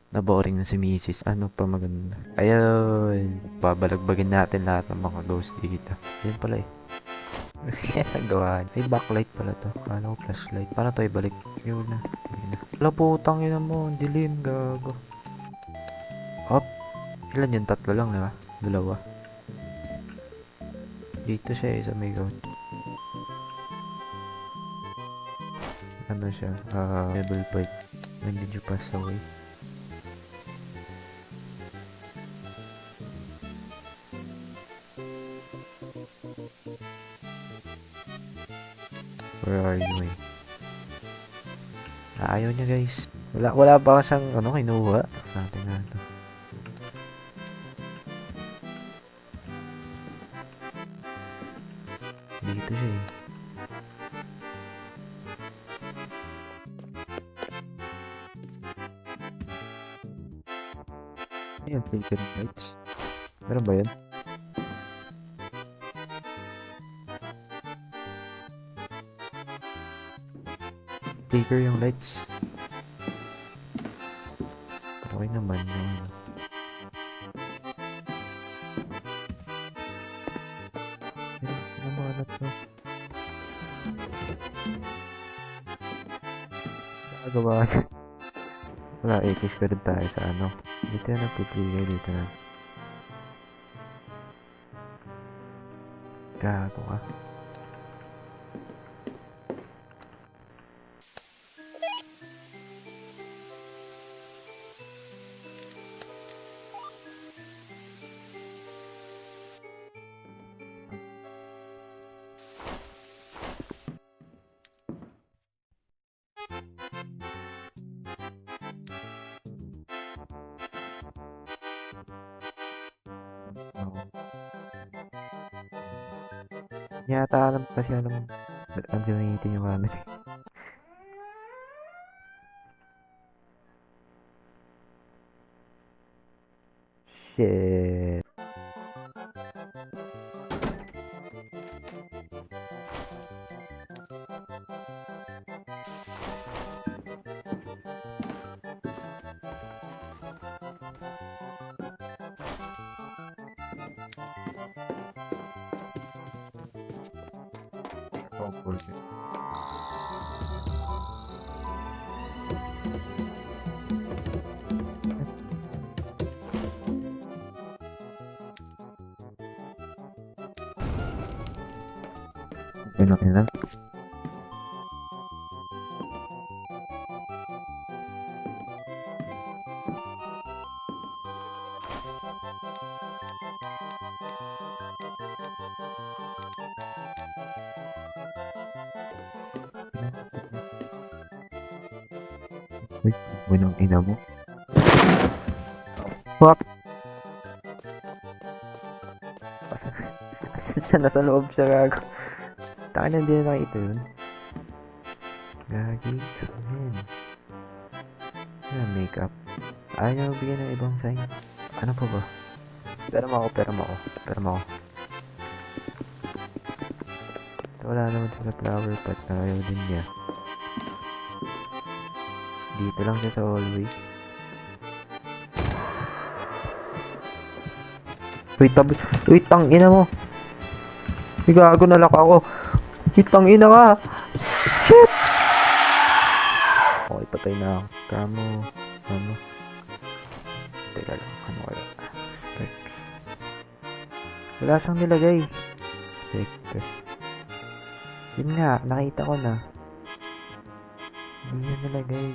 Naboring na si Mrs. Ano pa maganda? Ayun. Babalagbagin natin lahat ng mga ghost dito. Yan pala eh. Nagawa. May backlight pala to. Kala ko flashlight. Paano to ibalik? Yun na. Yun na. Wala putang yun mo. Ang dilim. Gago. Hop. Ilan yun? Tatlo lang, diba? Dalawa. Dito siya eh, sa may goat. Ano siya? Level 5. When did you pass away? Where are you eh? Ayaw niya guys. Wala pa siyang ano kinuha. Natin nga ito. Dito siya eh. Ayan, flicker lights. Meron ba yun? Flicker yung lights. Okay naman yun. Ano mga anak to? Nakagawa. Wala, 80s ka rin tayo sa ano. Dito na nagpipigay dito na. Gago ka. Yata alam kasi alam ang gamitin yung gamit. Shit. Oh, bullshit. Okay na. Wait, bunong ina mo. Fuck! Asan siya? Nasa loob siya, gago. Taka na, hindi na nakita yun. Gagi, man. Yan, makeup. Ayaw bigyan ng ibang sign. Ano pa ba? Pero mo ako. Wala naman sa flower pot. Ayaw din niya. Dito lang siya sa hallway. Wait, tangina mo. Gago, nalak ako. Wait, tangina ka. Shit! Okay, patay na. Kamo. Teka lang, ano kaya? Specs. Wala siyang nilagay. Spectre. Yun nga, nakita ko na. Hindi yun nilagay.